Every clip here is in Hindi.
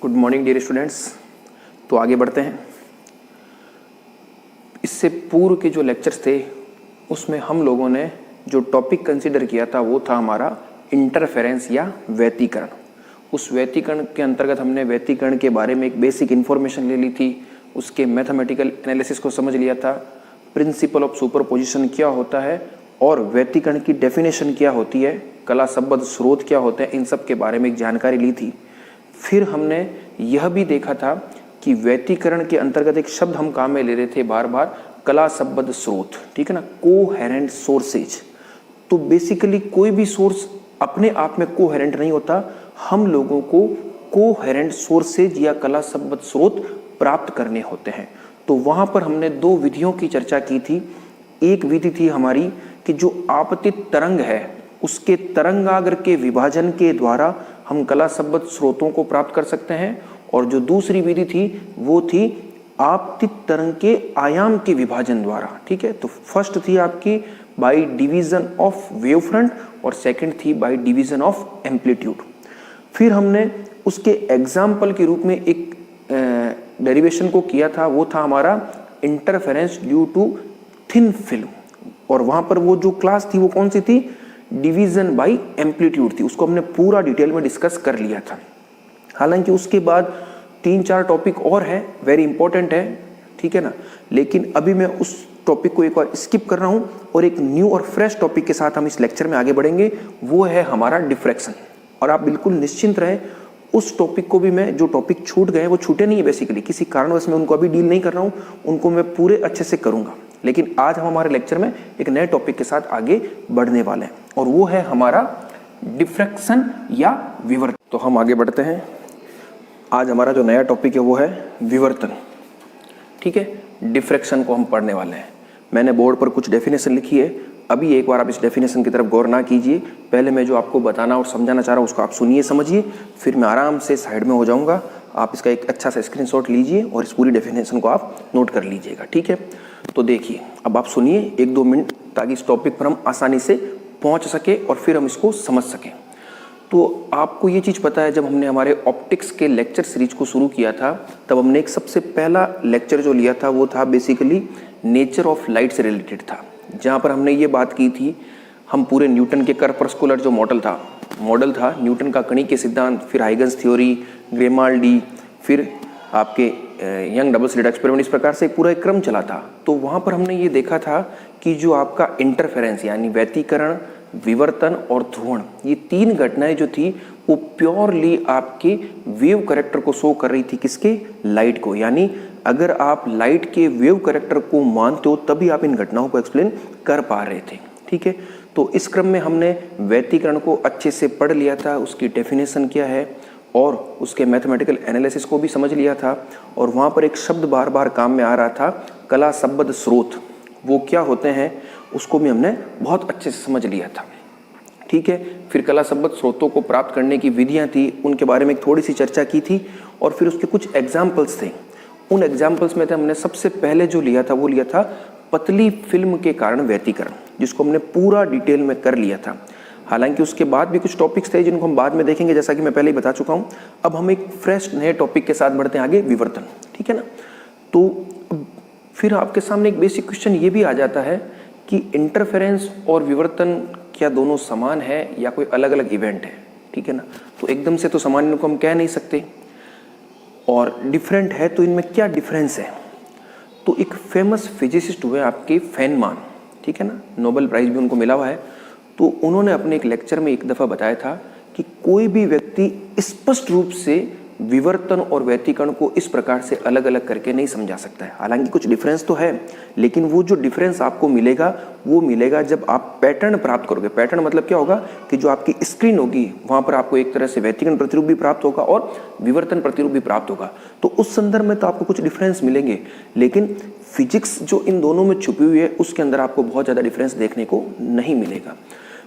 Good morning dear students. तो आगे बढ़ते हैं। इससे पूर्व के जो लेक्चर्स थे उसमें हम लोगों ने जो टॉपिक कंसीडर किया था वो था हमारा इंटरफेरेंस या व्यतिकरण। उस व्यतिकरण के अंतर्गत हमने व्यतिकरण के बारे में एक बेसिक इन्फॉर्मेशन ले ली थी, उसके मैथमेटिकल एनालिसिस को समझ लिया था, प्रिंसिपल ऑफ सुपरपोजिशन क्या होता है और व्यतिकरण की डेफिनेशन क्या होती है, कला संबद्ध स्रोत क्या होते हैं, इन सब के बारे में एक जानकारी ली थी। फिर हमने यह भी देखा था कि व्यतिकरण के अंतर्गत एक शब्द हम काम में ले रहे थे बार बार, कला संबद्ध स्रोत, ठीक है ना, कोहेरेंट सोर्सेज। तो बेसिकली कोई भी सोर्स अपने आप में कोहेरेंट नहीं होता, हम लोगों को कोहेरेंट सोर्सेज या कला संबद्ध स्रोत प्राप्त करने होते हैं। तो वहां पर हमने दो विधियों की चर्चा की थी। एक विधि थी हमारी कि जो आपतित तरंग है उसके तरंगाग्र के विभाजन के द्वारा हम कला संबद्ध स्रोतों को प्राप्त कर सकते हैं, और जो दूसरी विधि थी वो थी आपतित तरंग के आयाम के विभाजन द्वारा। ठीक है, तो फर्स्ट थी आपकी by division of wave front और सेकंड थी बाय डिवीजन ऑफ एम्पलीट्यूड। फिर हमने उसके एग्जाम्पल के रूप में एक डेरिवेशन को किया था, वो था हमारा interference due to thin film, और वहां पर वो जो क्लास थी वो कौन सी थी, डिवीजन बाय एम्पलीट्यूड थी। उसको हमने पूरा डिटेल में डिस्कस कर लिया था। हालांकि उसके बाद 3-4 टॉपिक और है, वेरी इंपॉर्टेंट है, ठीक है ना, लेकिन अभी मैं उस टॉपिक को एक बार स्किप कर रहा हूं और एक न्यू और फ्रेश टॉपिक के साथ हम इस लेक्चर में आगे बढ़ेंगे, वो है हमारा डिफ्रैक्शन। और आप बिल्कुल निश्चिंत रहें, उस टॉपिक को भी मैं, जो टॉपिक छूट गए वो छूटे नहीं है, बेसिकली किसी कारणवश मैं उनको अभी डील नहीं कर रहा हूं, उनको मैं पूरे अच्छे से करूंगा। लेकिन आज हम हमारे लेक्चर में एक नए टॉपिक के साथ आगे बढ़ने वाले हैं और वो है हमारा डिफ्रैक्शन या विवर्तन। तो हम आगे बढ़ते हैं। आज हमारा जो नया टॉपिक है वो है विवर्तन। ठीक है, डिफ्रैक्शन को हम पढ़ने वाले हैं। मैंने बोर्ड पर कुछ डेफिनेशन लिखी है, अभी एक बार आप इस डेफिनेशन की तरफ गौर ना कीजिए। पहले मैं जो आपको बताना और समझाना चाह रहा हूँ उसको आप सुनिए, समझिए, फिर मैं आराम से साइड में हो जाऊँगा। आप इसका एक अच्छा सा स्क्रीनशॉट लीजिए और इस पूरी डेफिनेशन को आप नोट कर लीजिएगा। ठीक है, तो देखिए, अब आप सुनिए 1-2 मिनट, ताकि इस टॉपिक पर हम आसानी से पहुँच सके और फिर हम इसको समझ सकें। तो आपको ये चीज़ पता है, जब हमने हमारे ऑप्टिक्स के लेक्चर सीरीज को शुरू किया था तब हमने एक सबसे पहला लेक्चर जो लिया था वो था बेसिकली नेचर ऑफ लाइट से रिलेटेड था, जहाँ पर हमने ये बात की थी, हम पूरे न्यूटन के कर्पस्कुलर जो मॉडल था न्यूटन का कणिक के सिद्धांत, फिर हाइगन्स थ्योरी, ग्रेमाल्डी, फिर आपके यंग डबल स्लिट एक्सपेरिमेंट, इस प्रकार से पूरा एक क्रम चला था। तो वहाँ पर हमने ये देखा था कि जो आपका इंटरफेरेंस यानी व्यतिकरण, विवर्तन और ध्रुवण, ये 3 घटनाएं जो थी वो प्योरली आपके वेव करेक्टर को शो कर रही थी। किसके? लाइट को। यानी अगर आप लाइट के वेव करेक्टर को मानते हो तभी आप इन घटनाओं को एक्सप्लेन कर पा रहे थे। ठीक है, तो इस क्रम में हमने व्यतिकरण को अच्छे से पढ़ लिया था, उसकी डेफिनेशन क्या है और उसके मैथमेटिकल एनालिसिस को भी समझ लिया था। और वहाँ पर एक शब्द बार बार काम में आ रहा था, कला संबद्ध स्रोत, वो क्या होते हैं उसको भी हमने बहुत अच्छे से समझ लिया था। ठीक है, फिर कला संबद्ध स्रोतों को प्राप्त करने की विधियां थी, उनके बारे में थोड़ी सी चर्चा की थी, और फिर उसके कुछ एग्जाम्पल्स थे। उन एग्जाम्पल्स में हमने सबसे पहले जो लिया था वो लिया था पतली फिल्म के कारण व्यतिकरण, जिसको हमने पूरा डिटेल में कर लिया था। हालांकि उसके बाद भी कुछ टॉपिक्स थे जिनको हम बाद में देखेंगे, जैसा कि मैं पहले ही बता चुका हूँ। अब हम एक फ्रेश नए टॉपिक के साथ बढ़ते हैं आगे, विवर्तन। ठीक है ना, तो फिर आपके सामने एक बेसिक क्वेश्चन ये भी आ जाता है कि इंटरफेरेंस और विवर्तन क्या दोनों समान है या कोई अलग अलग इवेंट है। ठीक है ना, तो एकदम से तो समान इनको हम कह नहीं सकते, और डिफरेंट है तो इनमें क्या डिफरेंस है। तो एक फेमस फिजिसिस्ट हुए आपके फेनमान, ठीक है ना, नोबेल प्राइज भी उनको मिला हुआ है। तो उन्होंने अपने एक लेक्चर में एक दफ़ा बताया था कि कोई भी व्यक्ति स्पष्ट रूप से विवर्तन और व्यतिकरण को इस प्रकार से अलग अलग करके नहीं समझा सकता है। हालांकि कुछ डिफरेंस तो है, लेकिन वो जो डिफरेंस आपको मिलेगा वो मिलेगा जब आप पैटर्न प्राप्त करोगे। पैटर्न मतलब क्या होगा कि जो आपकी स्क्रीन होगी वहाँ पर आपको एक तरह से व्यतिकरण प्रतिरूप भी प्राप्त होगा और विवर्तन प्रतिरूप भी प्राप्त होगा। तो उस संदर्भ में तो आपको कुछ डिफरेंस मिलेंगे, लेकिन फिजिक्स जो इन दोनों में छुपी हुई है उसके अंदर आपको बहुत ज़्यादा डिफरेंस देखने को नहीं मिलेगा।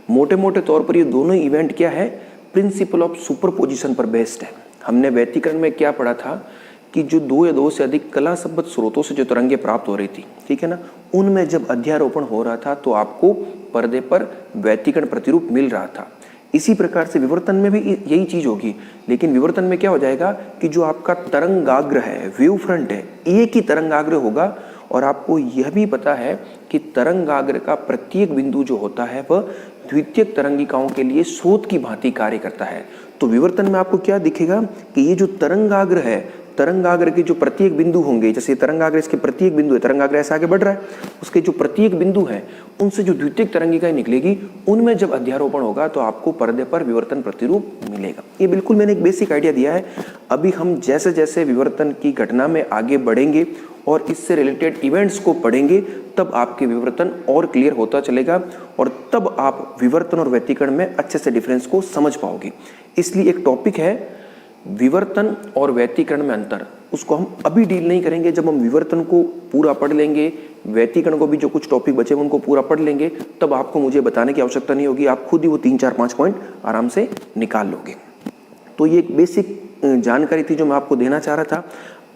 मोटे मोटे तौर पर ये दोनों इवेंट क्या है, प्रिंसिपल ऑफ सुपरपोजिशन पर बेस्ड है। हमने व्यतिकरण में क्या पढ़ा था कि जो 2 या 2 से अधिक कला संबद्ध स्रोतों से जो तरंगें प्राप्त हो रही थी, ठीक है ना, उनमें जब अध्यारोपण हो रहा था तो आपको पर्दे पर व्यतिकरण प्रतिरूप मिल रहा था। इसी प्रकार से विवर्तन में भी यही चीज होगी, लेकिन विवर्तन में क्या हो जाएगा कि जो आपका तरंगाग्र है, वेव फ्रंट है, एक ही तरंगाग्र होगा। और आपको यह भी पता है कि तरंगाग्र का प्रत्येक बिंदु जो होता है वह द्वितीयक तरंगिकाओं के लिए स्रोत की भांति कार्य करता है। तो विवर्तन में आपको क्या दिखेगा कि ये जो तरंगाग्र है, तरंगाग्र के जो प्रत्येक बिंदु होंगे, जैसे तरंगाग्र इसके प्रत्येक बिंदु है, तरंगाग्र ऐसे आगे बढ़ रहा है, उसके जो प्रत्येक बिंदु है उनसे जो द्वितीयक तरंगिकाएं निकलेगी उनमें जब अध्यारोपण होगा तो आपको पर्दे पर विवर्तन प्रतिरूप मिलेगा। ये बिल्कुल मैंने एक बेसिक आइडिया दिया है। अभी हम जैसे जैसे विवर्तन की घटना में आगे बढ़ेंगे और इससे रिलेटेड इवेंट्स को पढ़ेंगे तब आपके विवर्तन और क्लियर होता चलेगा और तब आप विवर्तन और व्यतिकरण में अच्छे से डिफरेंस को समझ पाओगे। इसलिए एक टॉपिक है विवर्तन और व्यतिकरण में अंतर, उसको हम अभी डील नहीं करेंगे। जब हम विवर्तन को पूरा पढ़ लेंगे, व्यतिकरण को भी जो कुछ टॉपिक बचे उनको पूरा पढ़ लेंगे, तब आपको मुझे बताने की आवश्यकता नहीं होगी, आप खुद ही वो 3, 4, 5 पॉइंट आराम से निकाल लोगे। तो ये एक बेसिक जानकारी थी जो मैं आपको देना चाह रहा था।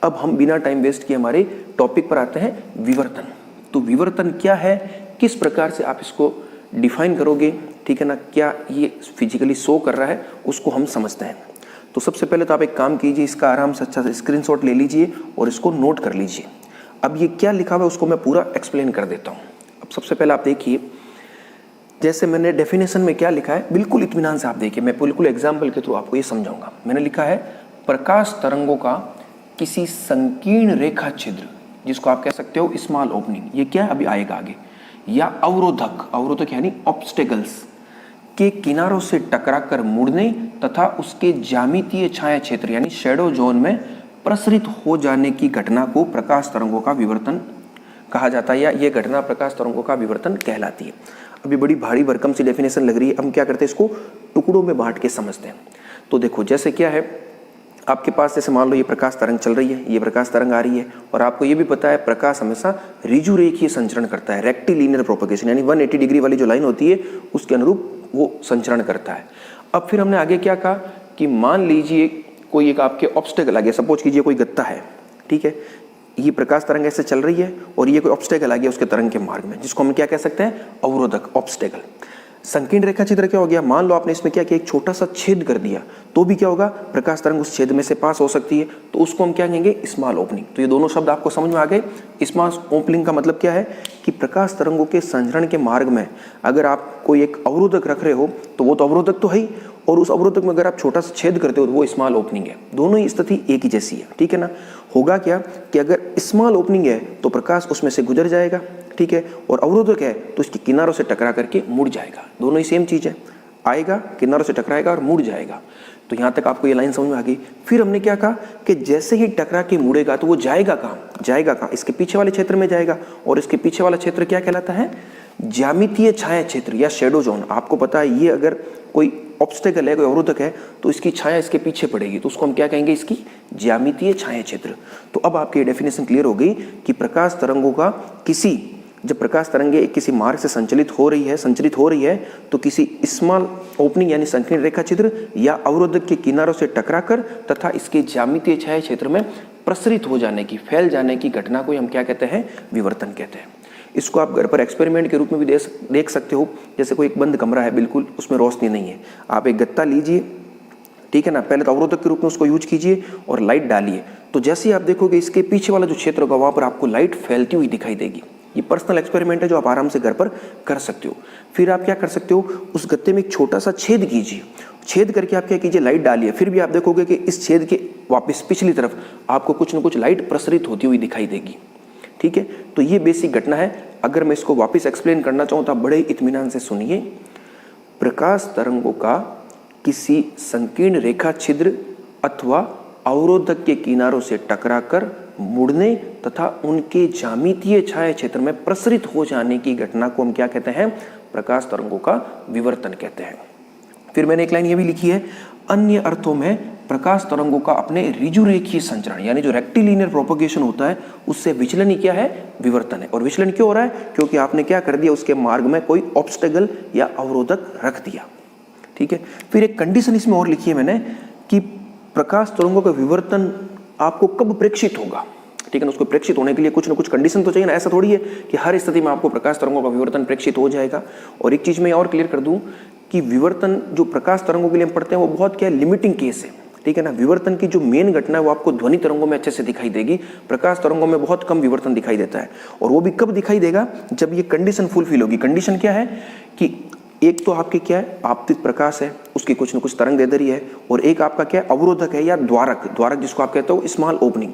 अब हम बिना टाइम वेस्ट किए हमारे टॉपिक पर आते हैं, विवर्तन। तो विवर्तन क्या है, किस प्रकार से आप इसको डिफाइन करोगे, ठीक है ना, क्या ये फिजिकली शो कर रहा है, उसको हम समझते हैं। तो सबसे पहले तो आप एक काम कीजिए, इसका आराम से अच्छा से स्क्रीनशॉट ले लीजिए और इसको नोट कर लीजिए। अब ये क्या लिखा हुआ है उसको मैं पूरा एक्सप्लेन कर देता हूँ। अब सबसे पहले आप देखिए, जैसे मैंने डेफिनेशन में क्या लिखा है, बिल्कुल इत्मीनान से आप देखिए, मैं बिल्कुल एग्जाम्पल के थ्रू आपको ये समझाऊंगा। मैंने लिखा है प्रकाश तरंगों का किसी संकीर्ण रेखा छिद्र, जिसको आप कह सकते हो स्मॉल ओपनिंग, ये क्या है अभी आएगा आगे, या अवरोधक, अवरोधक यानी ऑब्स्टेकल्स के किनारों से टकराकर मुड़ने तथा उसके ज्यामितीय छाया क्षेत्र यानी शैडो जोन में प्रसरित हो जाने की घटना को प्रकाश तरंगों का विवर्तन कहा जाता है, या ये घटना प्रकाश तरंगों का विवर्तन कहलाती है। अभी बड़ी भारी भरकम सी डेफिनेशन लग रही है, हम क्या करते हैं इसको टुकड़ों में बांट के समझते हैं। तो देखो जैसे क्या है, आपके पास जैसे मान लो ये प्रकाश तरंग चल रही है, ये प्रकाश तरंग आ रही है, और आपको ये भी पता है प्रकाश हमेशा ऋजु रेखीय संचरण करता है, रेक्टिलिनियर प्रोपगेशन, यानी 180 डिग्री वाली जो लाइन होती है उसके अनुरूप वो संचरण करता है। अब फिर हमने आगे क्या कहा कि मान लीजिए कोई एक आपके ऑब्स्टेकल आ गया, सपोज कीजिए कोई गत्ता है, ठीक है, ये प्रकाश तरंग ऐसे चल रही है और ये कोई ऑब्स्टेकल आ गया उसके तरंग के मार्ग में, जिसको हम क्या कह सकते हैं, अवरोधक, ऑब्स्टेकल। संकीर्ण रेखा चित्र क्या हो गया, मान लो आपने इसमें क्या किया, एक छोटा सा छेद कर दिया, तो भी क्या होगा, प्रकाश तरंग उस छेद में से पास हो सकती है, तो उसको हम क्या कहेंगे, स्मॉल ओपनिंग। तो ये दोनों शब्द आपको समझ में आ गए। स्मॉल ओपनिंग का मतलब क्या है कि प्रकाश तरंगों के संचरण के मार्ग में अगर आप कोई एक अवरोधक रख रहे हो तो वो तो अवरोधक तो है ही, और उस अवरोधक में अगर आप छोटा सा छेद करते हो तो वो स्मॉल ओपनिंग है। दोनों ही स्थिति एक ही जैसी है, ठीक है ना। होगा क्या कि अगर स्मॉल ओपनिंग है तो प्रकाश उसमें से गुजर जाएगा, ठीक है, और अवरोधक है तो इसके किनारों से टकरा करके मुड़ जाएगा। दोनों ही सेम चीज है, आएगा किनारों से टकराएगा और मुड़ जाएगा। तो यहाँ तक आपको ये लाइन समझ में आ गई। फिर हमने क्या कहा कि जैसे ही टकरा के मुड़ेगा तो वो जाएगा कहाँ, जाएगा कहाँ, इसके पीछे वाले क्षेत्र में जाएगा, और इसके पीछे वाला क्षेत्र क्या कहलाता है, ज्यामितीय छाया क्षेत्र या शेडो जोन। आपको पता है ये अगर कोई ऑब्स्टेकल है, कोई अवरोधक है, तो इसकी छाया इसके पीछे पड़ेगी, तो उसको हम क्या कहेंगे, इसकी ज्यामितीय छाया क्षेत्र। तो अब आपकी डेफिनेशन क्लियर हो गई कि प्रकाश तरंगों का जब प्रकाश तरंगे किसी मार्ग से संचलित हो रही है तो किसी स्मॉल ओपनिंग यानी संकीर्ण रेखा चित्र या अवरोधक के किनारों से टकराकर तथा इसके ज्यामितीय छाया क्षेत्र में प्रसरित हो जाने की, फैल जाने की घटना को हम क्या कहते हैं, विवर्तन कहते हैं। इसको आप घर पर एक्सपेरिमेंट के रूप में भी देख सकते हो। जैसे कोई एक बंद कमरा है, बिल्कुल उसमें रोशनी नहीं है, आप एक गत्ता लीजिए, ठीक है ना, पहले तो अवरोधक के रूप में उसको यूज कीजिए और लाइट डालिए, तो जैसे ही आप देखोगे इसके पीछे वाला जो क्षेत्र होगा वहां पर आपको लाइट फैलती हुई दिखाई देगी। ये पर्सनल एक्सपेरिमेंट है जो आप आराम से घर पर कर सकते हो। फिर आप क्या कर सकते हो, उस गत्ते में एक छोटा सा छेद कीजिए, छेद करके आप क्या कीजिए, लाइट डालिए, फिर भी आप देखोगे कि इस छेद के वापस पिछली तरफ आपको कुछ न कुछ लाइट प्रसरित होती हुई दिखाई देगी, ठीक है। तो ये बेसिक घटना है। अगर मैं इसको वापस एक्सप्लेन करना चाहूँ तो आप बड़े इत्मीनान से सुनिए। प्रकाश तरंगों का किसी संकीर्ण रेखा छिद्र अथवा अवरोधक के किनारों से टकराकर मुड़ने तथा उनके ज्यामितीय छाया क्षेत्र में प्रसरित हो जाने की घटना को हम क्या कहते हैं, प्रकाश तरंगों का विवर्तन कहते हैं। फिर मैंने एक लाइन ये भी लिखी है, अन्य अर्थों में प्रकाश तरंगों का अपने ऋजु रेखीय संचरण यानी जो रेक्टिलिनियर प्रोपगेशन होता है उससे विचलन ही क्या है, विवर्तन है। और विचलन क्यों हो रहा है, क्योंकि आपने क्या कर दिया, उसके मार्ग में कोई ऑब्स्टेकल या अवरोधक रख दिया, ठीक है। फिर एक कंडीशन इसमें और लिखी है मैंने कि प्रकाश तरंगों का विवर्तन आपको कब प्रेक्षित होगा, ठीक है ना। उसको प्रेक्षित होने के लिए कुछ ना कुछ कंडीशन तो चाहिए ना, ऐसा थोड़ी है कि हर स्थिति में आपको प्रकाश तरंगों का विवर्तन प्रेक्षित हो जाएगा। और एक चीज मैं और क्लियर कर दूं कि विवर्तन जो प्रकाश तरंगों के लिए हम पढ़ते हैं वो बहुत क्या है, लिमिटिंग केस है, ठीक है ना। विवर्तन की जो मेन घटना है वो आपको ध्वनि तरंगों में अच्छे से दिखाई देगी, प्रकाश तरंगों में बहुत कम विवर्तन दिखाई देता है। और वो भी कब दिखाई देगा, जब ये कंडीशन फुलफिल होगी। कंडीशन क्या है कि एक तो आपके क्या है, आपतित प्रकाश है, उसकी कुछ न कुछ तरंग दैर्ध्य है, और एक आपका क्या है, अवरोधक है या द्वारक, द्वारक जिसको आप कहते हो स्मॉल ओपनिंग।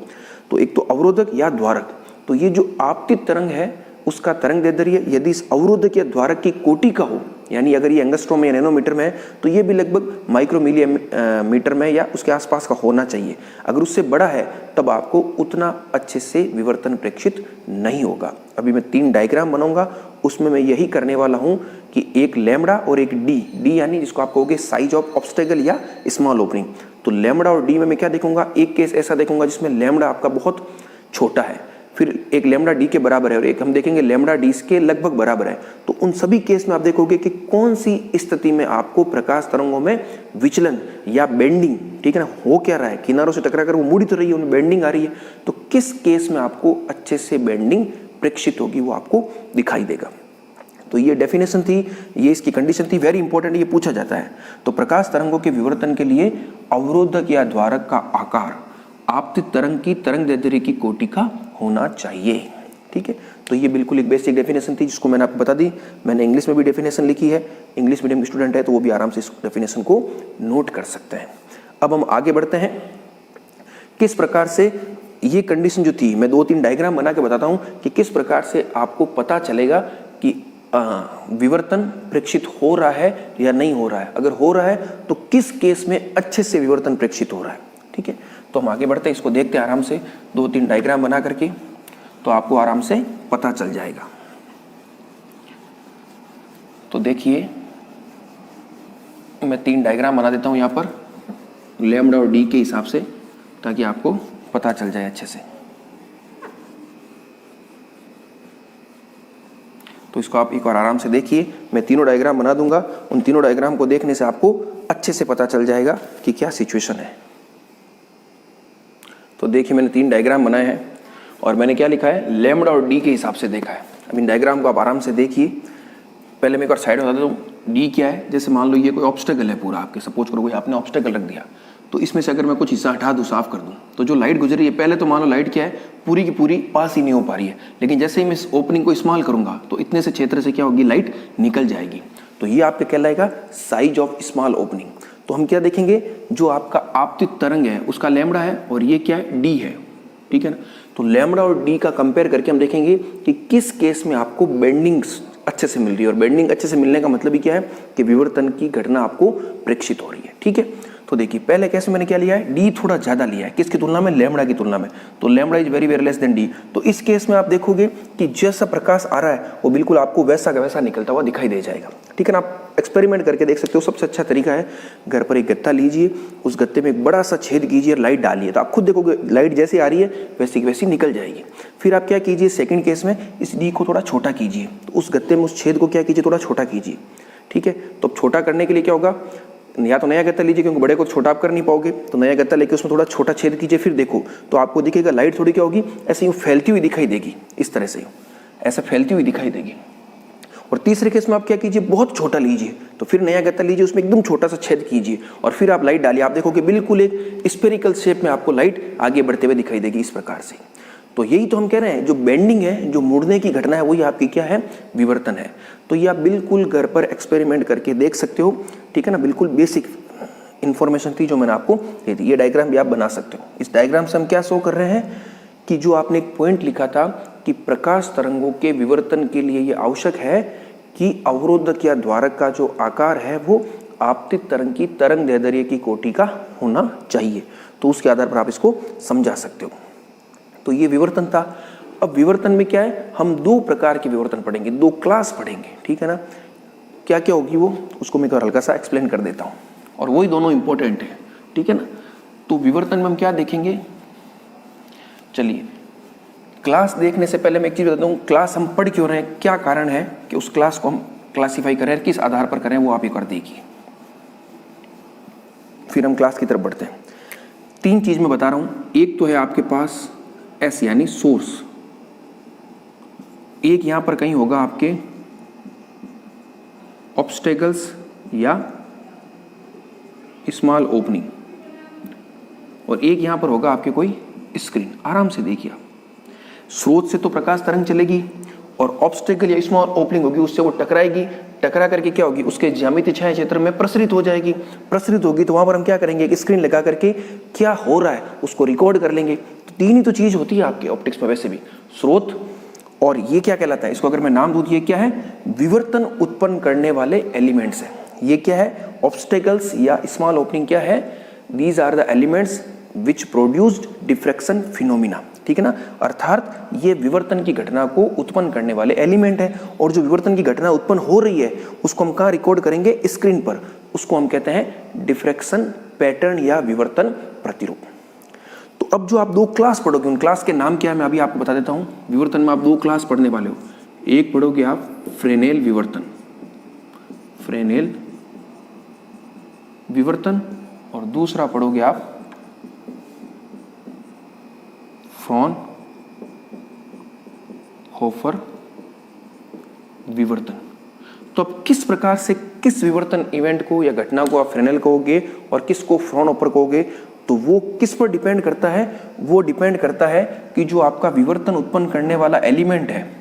तो एक तो अवरोधक या द्वारक, तो ये जो आपतित तरंग है उसका तरंग दैर्ध्य यदि इस अवरोधक या द्वारक की कोटि का हो, यानी अगर ये एंगस्ट्रॉम में या नैनोमीटर में है तो ये भी लगभग माइक्रोमीटर में या उसके आसपास का होना चाहिए। अगर उससे बड़ा है तब आपको उतना अच्छे से विवर्तन प्रेक्षित नहीं होगा। अभी मैं 3 डायग्राम बनाऊंगा, उसमें मैं यही करने वाला हूं कि एक लैम्बडा और एक डी यानी जिसको आप कहोगे साइज ऑफ ऑब्स्टेकल या स्मॉल ओपनिंग। तो लैम्बडा और डी में मैं क्या देखूंगा, एक केस ऐसा देखूंगा जिसमें लैम्बडा आपका बहुत छोटा है, फिर एक लैम्बडा डी के बराबर है और एक हम देखेंगे लैम्बडा डी के लगभग बराबर है। तो उन सभी केस में आप देखोगे कि कौन सी स्थिति में आपको प्रकाश तरंगों में विचलन या बेंडिंग, ठीक है ना, हो क्या रहा है, किनारों से टकराकर वो मुड़ी तो रही है, उनमें बेंडिंग आ रही है, तो किस केस में आपको अच्छे से बेंडिंग प्रेक्षित होगी वो आपको दिखाई देगा। तो ये डेफिनेशन थी, ये इसकी कंडीशन थी, वेरी इंपॉर्टेंट, ये पूछा जाता है। तो प्रकाश तरंगों के विवर्तन के लिए अवरोधक या द्वारक का आकार आपतित तरंग की तरंग दैर्ध्य की कोटि का होना चाहिए, ठीक है। तो ये बिल्कुल एक बेसिक डेफिनेशन थी जिसको मैंने आपको बता दी। मैंने इंग्लिश में भी डेफिनेशन लिखी है, इंग्लिश मीडियम स्टूडेंट है तो वो भी आराम से इस डेफिनेशन को नोट कर सकते हैं। अब हम आगे बढ़ते हैं, किस प्रकार से ये कंडीशन जो थी, मैं 2-3 डायग्राम बना के बताता हूं कि किस प्रकार से आपको पता चलेगा कि विवर्तन प्रेक्षित हो रहा है या नहीं हो रहा है। अगर हो रहा है तो किस केस में अच्छे से विवर्तन प्रेक्षित हो रहा है, ठीक है। तो हम आगे बढ़ते हैं, इसको देखते हैं आराम से 2-3 डायग्राम बना करके, तो आपको आराम से पता चल जाएगा। तो देखिए मैं 3 डायग्राम बना देता हूं यहां पर लैम्बडा और डी के हिसाब से, ताकि आपको पता चल जाए अच्छे से। तो इसको आप एक बार आराम से देखिए, मैं तीनों डायग्राम बना दूंगा, उन तीनों डायग्राम को देखने से आपको अच्छे से पता चल जाएगा कि क्या सिचुएशन है। तो देखिए मैंने 3 डायग्राम बनाए हैं और मैंने क्या लिखा है, लैम्बडा और डी के हिसाब से देखा है। अब इन डायग्राम को आप आराम से देखिए। पहले मैं एक बार साइड बता देता हूँ, डी क्या है, जैसे मान लो ये कोई ऑब्स्टेकल है पूरा, आपके सपोज करो कोई आपने ऑब्स्टेकल रख दिया, तो इसमें से अगर मैं कुछ हिस्सा हटा दूँ, साफ कर दूँ, तो जो लाइट गुजर रही है, पहले तो मान लो लाइट क्या है, पूरी की पूरी पास ही नहीं हो पा रही है, लेकिन जैसे ही मैं इस ओपनिंग को इस्तेमाल करूंगा तो इतने से क्षेत्र से क्या होगी, लाइट निकल जाएगी। तो ये आपका कहलाएगा साइज ऑफ स्मॉल ओपनिंग। तो हम क्या देखेंगे, जो आपका आपतित तरंग है उसका लैम्बडा है और ये क्या है, डी है, ठीक है ना। तो लैम्बडा और डी का कंपेयर करके हम देखेंगे कि किस केस में आपको बेंडिंग अच्छे से मिल रही है, और बेंडिंग अच्छे से मिलने का मतलब ही क्या है कि विवर्तन की घटना आपको प्रेक्षित हो रही है, ठीक है। तो देखिए पहले केस में मैंने क्या लिया है, डी थोड़ा ज्यादा लिया है, किसकी तुलना में, लैम्बडा की तुलना में। तो lambda is very very less than D. तो इस केस में आप देखोगे कि जैसा प्रकाश आ रहा है वो बिल्कुल आपको वैसा का वैसा निकलता हुआ दिखाई दे जाएगा, ठीक है ना। आप एक्सपेरिमेंट करके देख सकते हो। सबसे अच्छा तरीका है, घर पर एक गत्ता लीजिए, उस गत्ते में एक बड़ा सा छेद कीजिए, लाइट डालिए, तो आप खुद देखोगे लाइट जैसे आ रही है वैसी की वैसी निकल जाएगी। फिर आप क्या कीजिए, सेकंड केस में इस डी को थोड़ा छोटा कीजिए, तो उस गत्ते में उस छेद को क्या कीजिए, थोड़ा छोटा कीजिए, ठीक है। तो छोटा करने के लिए क्या होगा, या तो नया गत्ता लीजिए, क्योंकि बड़े को छोटा आप कर नहीं पाओगे, तो नया गत्ता लेके उसमें थोड़ा छोटा छेद कीजिए, फिर देखो तो आपको दिखेगा लाइट थोड़ी क्या होगी, ऐसे यूँ फैलती हुई दिखाई देगी, इस तरह से ऐसा फैलती हुई दिखाई देगी। और तीसरे केस में आप क्या कीजिए, बहुत छोटा लीजिए, तो फिर नया गत्ता लीजिए, उसमें एकदम छोटा सा छेद कीजिए और फिर आप लाइट डालिए, आप देखोगे बिल्कुल एक स्फेरिकल शेप में आपको लाइट आगे बढ़ते हुए दिखाई देगी, इस प्रकार से। तो यही तो हम कह रहे हैं, जो बेंडिंग है, जो मुड़ने की घटना है, वही आपकी क्या है, विवर्तन है। तो ये आप बिल्कुल घर पर एक्सपेरिमेंट करके देख सकते हो, ठीक है ना। बिल्कुल बेसिक इन्फॉर्मेशन थी जो मैंने आपको दे दी। ये डायग्राम भी आप बना सकते हो। इस डायग्राम से हम क्या शो कर रहे हैं कि जो आपने एक पॉइंट लिखा था कि प्रकाश तरंगों के विवर्तन के लिए ये आवश्यक है कि अवरोधक या द्वारक का जो आकार है वो आपतित तरंग की तरंग दैर्ध्य की कोटि का होना चाहिए। तो उसके आधार पर आप इसको समझा सकते हो। तो ये विवर्तन था। अब विवर्तन में क्या है, हम 2 प्रकार के विवर्तन पढ़ेंगे, 2 क्लास पढ़ेंगे, ठीक है ना। क्या क्या होगी वो, उसको मैं हल्का सा एक्सप्लेन कर देता हूँ, और वही दोनों इंपॉर्टेंट है, ठीक है ना। तो विवर्तन में हम क्या देखेंगे, चलिए क्लास देखने से पहले मैं एक चीज बताता हूँ, क्लास हम पढ़ क्यों रहे हैं, क्या कारण है कि उस क्लास को हम क्लासीफाई करें, किस आधार पर करें, वो आप एक बार देखिए, फिर हम क्लास की तरफ बढ़ते हैं। 3 चीज मैं बता रहा हूँ। एक तो है आपके पास एस यानी सोर्स, एक यहां पर कहीं होगा आपके ऑब्स्टेकल्स या स्मॉल ओपनिंग, और एक यहां पर होगा आपके कोई स्क्रीन। आराम से देखिए आप, स्रोत से तो प्रकाश तरंग चलेगी और ऑब्स्टेकल या स्मॉल ओपनिंग होगी, उससे वो टकराएगी, टकरा करके क्या होगी, उसके ज्यामितीय छाया क्षेत्र में प्रसरित हो जाएगी। प्रसरित होगी तो वहां पर हम क्या करेंगे, एक स्क्रीन लगा करके क्या हो रहा है उसको रिकॉर्ड कर लेंगे। तो तीन ही तो चीज होती है आपके ऑप्टिक्स में वैसे भी, स्रोत, और ये क्या कहलाता है, इसको अगर मैं नाम दूं, ये क्या है, विवर्तन उत्पन्न करने वाले एलिमेंट्स है। ये क्या है, ऑब्स्टेकल्स या स्मॉल ओपनिंग क्या है, these are the elements which produced diffraction phenomena, ठीक है ना। अर्थात ये विवर्तन की घटना को उत्पन्न करने वाले एलिमेंट है, और जो विवर्तन की घटना उत्पन्न हो रही है उसको हम कहाँ रिकॉर्ड करेंगे, स्क्रीन पर। उसको हम कहते हैं डिफ्रैक्शन पैटर्न या विवर्तन प्रतिरूप। तो अब जो आप दो क्लास पढ़ोगे, उन क्लास के नाम क्या है मैं अभी आपको बता देता हूं। विवर्तन में आप दो क्लास पढ़ने वाले हो, एक पढ़ोगे आप फ्रेनेल विवर्तन, फ्रेनेल विवर्तन, और दूसरा पढ़ोगे आप फ्रॉनहोफर विवर्तन। तो अब किस प्रकार से किस विवर्तन इवेंट को या घटना को आप फ्रेनेल कहोगे और किसको फ्रॉनहोफर कहोगे, तो वो किस पर डिपेंड करता है, वो डिपेंड करता है कि जो आपका विवर्तन उत्पन्न करने वाला एलिमेंट है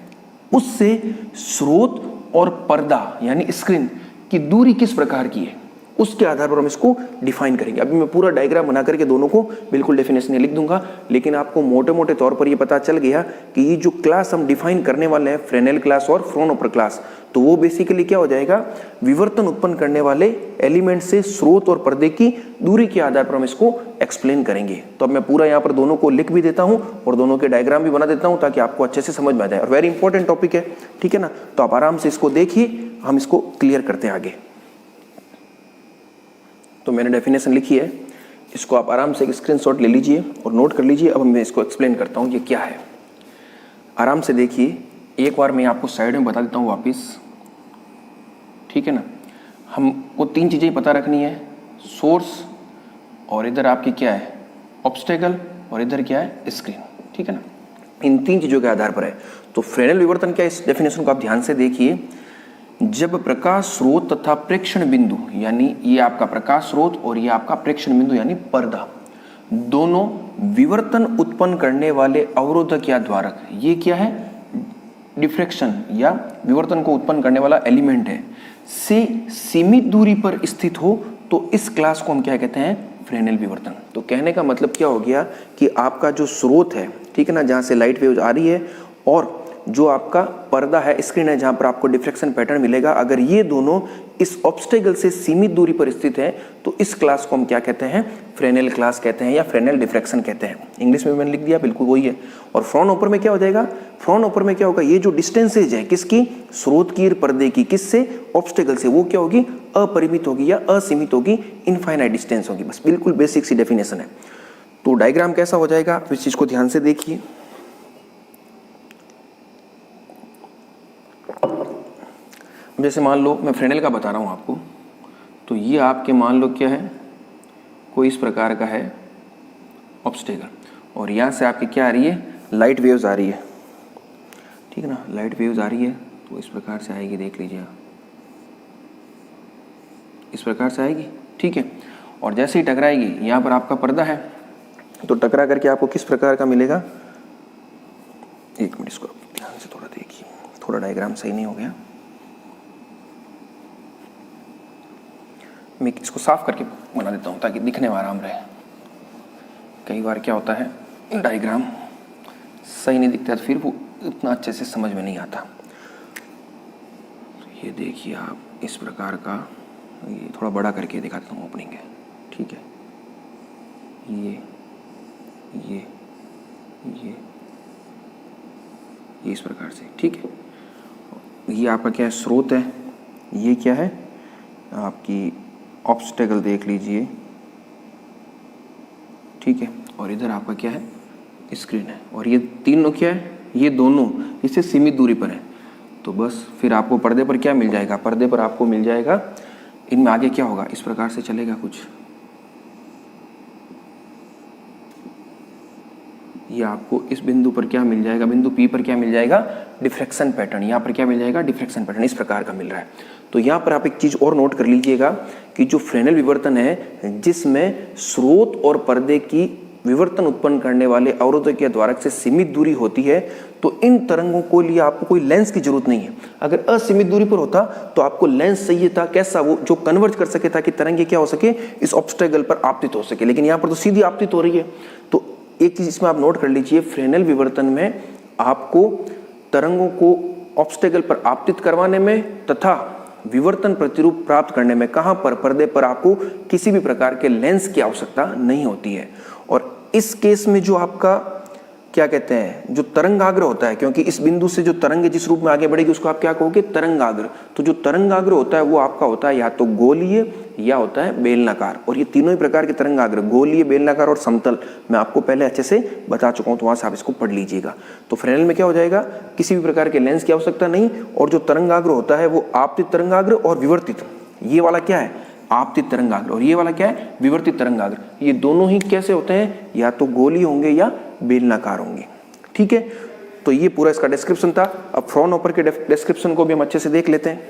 उससे स्रोत और पर्दा यानी स्क्रीन की दूरी किस प्रकार की है, उसके आधार पर हम इसको डिफाइन करेंगे। अभी मैं पूरा डायग्राम बना करके दोनों को बिल्कुल डेफिनेशन लिख दूंगा, लेकिन आपको मोटे मोटे तौर पर ये पता चल गया कि ये जो क्लास हम डिफाइन करने वाले हैं, फ्रेनेल क्लास और फ्रॉनहोफर क्लास, तो वो बेसिकली क्या हो जाएगा, विवर्तन उत्पन्न करने वाले एलिमेंट से स्रोत और पर्दे की दूरी के आधार पर हम इसको एक्सप्लेन करेंगे। तो अब मैं पूरा यहाँ पर दोनों को लिख भी देता हूँ और दोनों के डायग्राम भी बना देता हूँ ताकि आपको अच्छे से समझ में आ जाए, और वेरी इंपॉर्टेंट टॉपिक है, ठीक है ना। तो आप आराम से इसको देखिए, हम इसको क्लियर करते हैं आगे। तो मैंने डेफिनेशन लिखी है, इसको आप आराम से एक स्क्रीनशॉट ले लीजिए और नोट कर लीजिए। अब मैं इसको एक्सप्लेन करता हूँ ये क्या है, आराम से देखिए। एक बार मैं आपको साइड में बता देता हूँ वापस, ठीक है ना। हमको तीन चीज़ें पता रखनी है, सोर्स, और इधर आपकी क्या है ऑब्स्टेकल, और इधर क्या है स्क्रीन, ठीक है ना। इन तीन चीज़ों के आधार पर है। तो फ्रेनेल विवर्तन क्या है, इस डेफिनेशन को आप ध्यान से देखिए। जब प्रकाश स्रोत तथा प्रेक्षण बिंदु, यानी ये आपका प्रकाश स्रोत और ये आपका प्रेक्षण बिंदु यानी पर्दा, दोनों विवर्तन उत्पन्न करने वाले अवरोधक या द्वारक, ये क्या है डिफ्रैक्शन या विवर्तन को उत्पन्न करने वाला एलिमेंट है, से सीमित दूरी पर स्थित हो, तो इस क्लास को हम क्या कहते हैं, फ्रेनेल विवर्तन। तो कहने का मतलब क्या हो गया कि आपका जो स्रोत है, ठीक है ना, जहाँ से लाइट वेव आ रही है, और जो आपका पर्दा है, स्क्रीन है, जहां पर आपको डिफ्रैक्शन पैटर्न मिलेगा, अगर ये दोनों इस ऑब्स्टेकल से सीमित दूरी पर स्थित है, तो इस क्लास को हम क्या कहते हैं, फ्रेनेल क्लास कहते हैं या फ्रेनेल डिफ्रैक्शन कहते हैं। इंग्लिश में मैंने लिख दिया, बिल्कुल वही है। और फ्रॉनहोफर में क्या हो जाएगा, फ्रॉनहोफर में क्या होगा, ये जो डिस्टेंसेज है किसकी, स्रोत की, पर्दे की, किससे, ऑब्स्टेकल से, वो क्या होगी, अपरिमित होगी या असीमित होगी, इनफाइनाइट डिस्टेंस होगी। बस बिल्कुल बेसिक सी डेफिनेशन है। तो डायग्राम कैसा हो जाएगा, इस चीज को ध्यान से देखिए। जैसे मान लो मैं फ्रेनेल का बता रहा हूँ आपको, तो ये आपके मान लो क्या है, कोई इस प्रकार का है ऑब्स्टेकल, और यहाँ से आपकी क्या आ रही है, लाइट वेव्स आ रही है, ठीक है ना, लाइट वेव्स आ रही है। तो इस प्रकार से आएगी, देख लीजिए आप, इस प्रकार से आएगी, ठीक है। और जैसे ही टकराएगी, यहाँ पर आपका पर्दा है, तो टकरा करके आपको किस प्रकार का मिलेगा, एक मिनट इसको ध्यान से थोड़ा देखिए, थोड़ा डायग्राम सही नहीं हो गया, मैं इसको साफ करके बना देता हूँ ताकि दिखने में आराम रहे। कई बार क्या होता है, डायग्राम सही नहीं दिखता तो फिर वो इतना अच्छे से समझ में नहीं आता। तो ये देखिए आप, इस प्रकार का, ये थोड़ा बड़ा करके दिखाता हूँ, ओपनिंग है, ठीक है, ये इस प्रकार से, ठीक है। ये आपका क्या है, स्रोत है, ये क्या है आपकी ऑब्स्टेकल, देख लीजिए, ठीक है, और इधर आपका क्या है, स्क्रीन है, और ये तीनों क्या है, ये दोनों इससे सीमित दूरी पर है। तो बस फिर आपको पर्दे पर क्या मिल जाएगा, पर्दे पर आपको मिल जाएगा, इनमें आगे क्या होगा, इस प्रकार से चलेगा कुछ, ये आपको इस बिंदु पर क्या मिल जाएगा, बिंदु P पर क्या मिल जाएगा, डिफ्रैक्शन पैटर्न, यहाँ पर क्या मिल जाएगा, डिफ्रैक्शन पैटर्न, इस प्रकार का मिल रहा है। तो यहाँ पर आप एक चीज़ और नोट कर लीजिएगा कि जो फ्रेनेल विवर्तन है जिसमें स्रोत और पर्दे की विवर्तन उत्पन्न करने वाले अवरोधक या द्वारक से सीमित दूरी होती है, तो इन तरंगों को लिए आपको कोई लेंस की जरूरत नहीं है। अगर असीमित दूरी पर होता तो आपको लेंस चाहिए था, कैसा, वो जो कन्वर्ज कर सके ताकि तरंगे क्या हो सके, इस ऑब्स्टेकल पर आपतित हो सके, लेकिन यहाँ पर तो सीधी आपतित हो रही है। तो एक चीज इसमें आप नोट कर लीजिए, फ्रेनेल विवर्तन में आपको तरंगों को ऑब्स्टेकल पर आपतित करवाने में तथा विवर्तन प्रतिरूप प्राप्त करने में, कहां पर, पर्दे पर, आपको किसी भी प्रकार के लेंस की आवश्यकता नहीं होती है। और इस केस में जो आपका क्या कहते हैं, जो तरंगाग्र होता है, क्योंकि इस बिंदु से जो तरंग जिस रूप में आगे बढ़ेगी उसको आप क्या कहोगे, तरंगाग्र। तो जो तरंगाग्र होता है वो आपका होता है या तो गोलीय या होता है बेलनाकार, और ये तीनों ही प्रकार के तरंगाग्र, गोलीय, बेलनाकार और समतल, मैं आपको पहले अच्छे से बता चुका हूं, तो वहां से आप इसको पढ़ लीजिएगा। तो फ्रेनेल में क्या हो जाएगा, किसी भी प्रकार के लेंस की आवश्यकता नहीं, और जो तरंगाग्र होता है वो आपतित तरंगाग्र और विवर्तित, ये वाला क्या है, आपतित तरंगाग्र, और ये वाला क्या है, विवर्तित तरंगाग्र। ये दोनों ही कैसे होते हैं, या तो गोलीय होंगे या बेलनाकार होंगे। ठीक है, तो ये पूरा इसका डिस्क्रिप्शन था। अब फ्रॉनहोफर के डिस्क्रिप्शन को भी हम अच्छे से देख लेते हैं,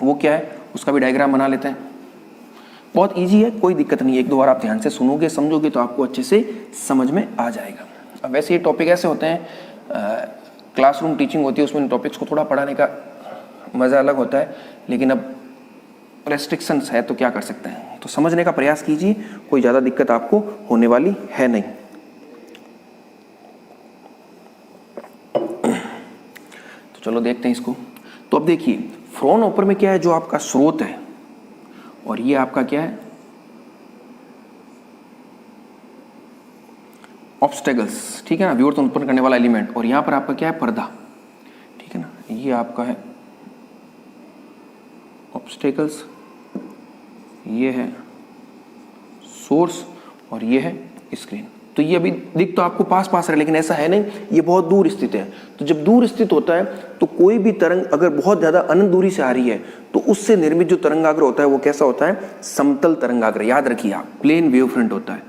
वो क्या है, उसका भी डायग्राम बना लेते हैं। बहुत इजी है, कोई दिक्कत नहीं है, एक दो बार आप ध्यान से सुनोगे समझोगे तो आपको अच्छे से समझ में आ जाएगा। अब वैसे ये टॉपिक ऐसे होते हैं, क्लासरूम टीचिंग होती है, उसमें टॉपिक्स को थोड़ा पढ़ाने का मज़ा अलग होता है, लेकिन अब रेस्ट्रिक्शंस है तो क्या कर सकते हैं, तो समझने का प्रयास कीजिए, कोई ज़्यादा दिक्कत आपको होने वाली है नहीं। तो चलो देखते हैं इसको। तो अब देखिए, फ्रॉनहोफर में क्या है, जो आपका स्रोत है, और ये आपका क्या है, ऑब्स्टेकल्स, ठीक है ना, विवर्तन उत्पन्न करने वाला एलिमेंट, और यहां पर आपका क्या है, पर्दा, ठीक है ना, ये आपका है ऑब्स्टेकल्स, ये है सोर्स, और ये है स्क्रीन। तो ये अभी दिख तो आपको पास पास रहा है, लेकिन ऐसा है नहीं, ये बहुत दूर स्थित है। तो जब दूर स्थित होता है तो कोई भी तरंग अगर बहुत ज्यादा अनंत दूरी से आ रही है तो उससे निर्मित जो तरंगाग्र होता है वो कैसा होता है, समतल तरंगाग्र। याद रखिए आप, प्लेन वेव फ्रंट होता है,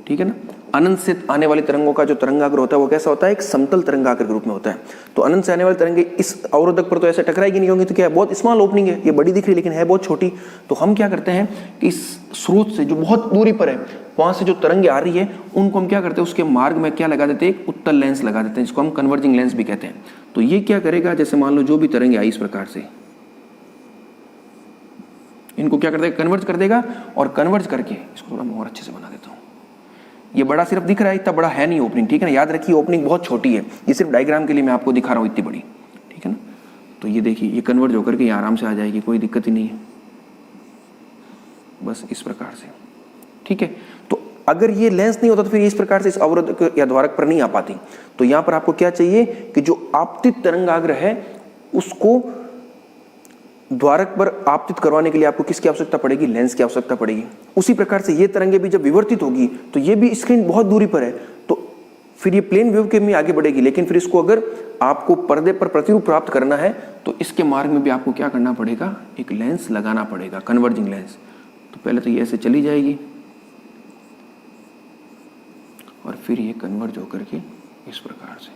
ठीक है ना। अनंत से आने वाली तरंगों का जो तरंगाग्र होता है वो कैसा होता है, एक समतल तरंगाग्र के रूप में होता है। तो अनंत से आने वाली तरंगे इस अवरोधक पर तो ऐसे टकराएगी नहीं होंगी, तो क्या है, बहुत स्मॉल ओपनिंग है, ये बड़ी दिख रही है लेकिन है बहुत छोटी। तो हम क्या करते हैं कि इस स्रोत से जो बहुत दूरी पर है वहां से जो तरंगे आ रही है उनको हम क्या करते हैं, उसके मार्ग में क्या लगा देते हैं, एक उत्तल लेंस लगा देते हैं, जिसको हम कन्वर्जिंग लेंस भी कहते हैं। तो ये क्या करेगा, जैसे मान लो जो भी तरंगे आई इस प्रकार से, इनको क्या कर देगा, कन्वर्ज कर देगा, और कन्वर्ज करके इसको थोड़ा और अच्छे से बना देता हूं। ये बड़ा सिर्फ दिख रहा है, इतना बड़ा है नहीं ओपनिंग, ठीक है ना। याद रखिए ओपनिंग बहुत छोटी है, ये सिर्फ डायग्राम के लिए मैं आपको दिखा रहा हूँ इतनी बड़ी, ठीक है ना। तो ये देखिए, ये कन्वर्ज होकर के आराम से आ जाएगी, कोई दिक्कत ही नहीं है, बस इस प्रकार से, ठीक है। तो अगर ये लेंस नहीं होता तो फिर इस प्रकार से इस अवरोधक या द्वारक पर नहीं आ पाती। तो यहां पर आपको क्या चाहिए कि जो आपतित तरंगाग्र है उसको द्वारक पर आपतित करवाने के लिए आपको किसकी आवश्यकता पड़ेगी, लेंस की आवश्यकता पड़ेगी। उसी प्रकार से ये तरंगे भी जब विवर्तित होगी तो ये भी स्क्रीन बहुत दूरी पर है, तो फिर ये प्लेन वेव के में आगे बढ़ेगी, लेकिन फिर इसको अगर आपको पर्दे पर प्रतिरूप प्राप्त करना है तो इसके मार्ग में भी आपको क्या करना पड़ेगा, एक लेंस लगाना पड़ेगा, कन्वर्जिंग लेंस। तो पहले तो ये ऐसे चली जाएगी और फिर ये कन्वर्ज होकर के इस प्रकार से,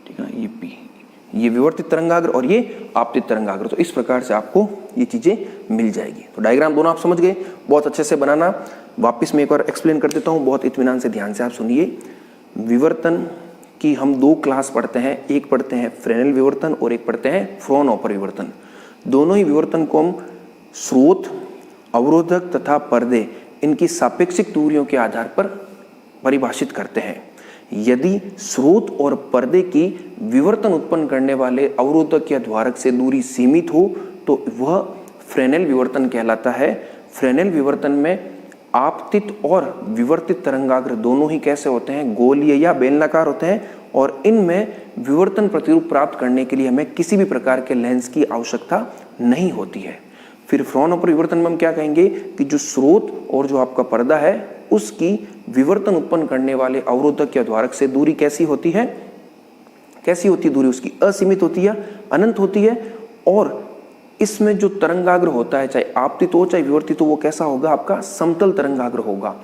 ठीक है ना, ये पी, ये विवर्तित तरंगाग्र और ये आपतित तरंगाग्र। तो इस प्रकार से आपको ये चीजें मिल जाएगी। तो डायग्राम दोनों आप समझ गए, बहुत अच्छे से बनाना। वापस मैं एक बार एक्सप्लेन कर देता हूँ, बहुत इत्मीनान से ध्यान से आप सुनिए। विवर्तन की हम दो क्लास पढ़ते हैं, एक पढ़ते हैं फ्रेनेल विवर्तन और एक पढ़ते हैं फ्रॉनहोफर विवर्तन। दोनों ही विवर्तन को हम स्रोत, अवरोधक तथा पर्दे, इनकी सापेक्षिक दूरियों के आधार पर परिभाषित करते हैं। यदि स्रोत और पर्दे की विवर्तन उत्पन्न करने वाले अवरोधक या द्वारक से दूरी सीमित हो तो वह फ्रेनेल विवर्तन कहलाता है। फ्रेनेल विवर्तन में आपतित और विवर्तित तरंगाग्र दोनों ही कैसे होते हैं, गोलीय या बेलनाकार होते हैं, और इनमें विवर्तन प्रतिरूप प्राप्त करने के लिए हमें किसी भी प्रकार के लेंस की आवश्यकता नहीं होती है। फिर फ्रॉनहोफर विवर्तन में हम क्या कहेंगे कि जो स्रोत और जो आपका पर्दा है उसकी विवर्तन उत्पन्न करने वाले अवरोधक या द्वारक से दूरी कैसी होती है, कैसी होती है दूरी उसकी, असीमित होती है, अनंत होती है, और इसमें जो तरंगाग्र होता है चाहे आपतित हो चाहे विवर्तित हो वो कैसा होगा, आपका समतल तरंगाग्र होगा,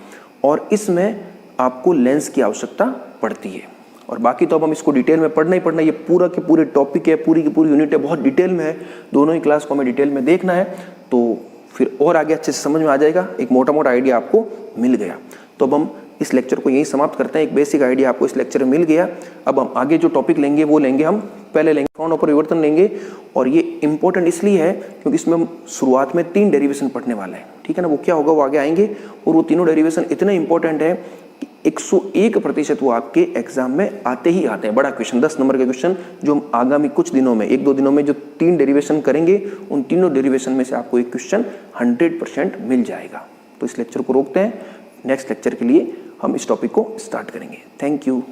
और इसमें आपको लेंस की आवश्यकता पड़ती है। और बाकी तो अब हम इसको डिटेल में पढ़ना ही पढ़ना, ये पूरा के पूरे टॉपिक है, पूरी की पूरी यूनिट है, बहुत डिटेल में है, दोनों ही क्लास को हमें डिटेल में देखना है, तो फिर और आगे अच्छे से समझ में आ जाएगा, एक मोटा मोटा आइडिया आपको मिल गया। तो अब हम इस लेक्चर को यहीं समाप्त करते हैं। एक बेसिक आइडिया आपको इस लेक्चर में मिल गया। अब हम आगे जो टॉपिक लेंगे वो लेंगे, हम पहले लेंगे इलेक्ट्रॉन अपरिवर्तन लेंगे, और ये इंपॉर्टेंट इसलिए है क्योंकि इसमें हम शुरुआत में 3 डेरिवेशन पढ़ने वाले हैं, ठीक है ना। वो क्या होगा वो आगे आएंगे, और वो तीनों डेरिवेशन इतने इंपॉर्टेंट है कि 101% वो आपके एग्जाम में आते ही आते हैं। बड़ा क्वेश्चन, 10 नंबर का क्वेश्चन, जो हम आगामी कुछ दिनों में, 1-2 दिनों में जो 3 डेरिवेशन करेंगे, उन तीनों डेरिवेशन में से आपको एक क्वेश्चन 100% मिल जाएगा। तो इस लेक्चर को रोकते हैं, नेक्स्ट लेक्चर के लिए हम इस टॉपिक को स्टार्ट करेंगे। Thank you.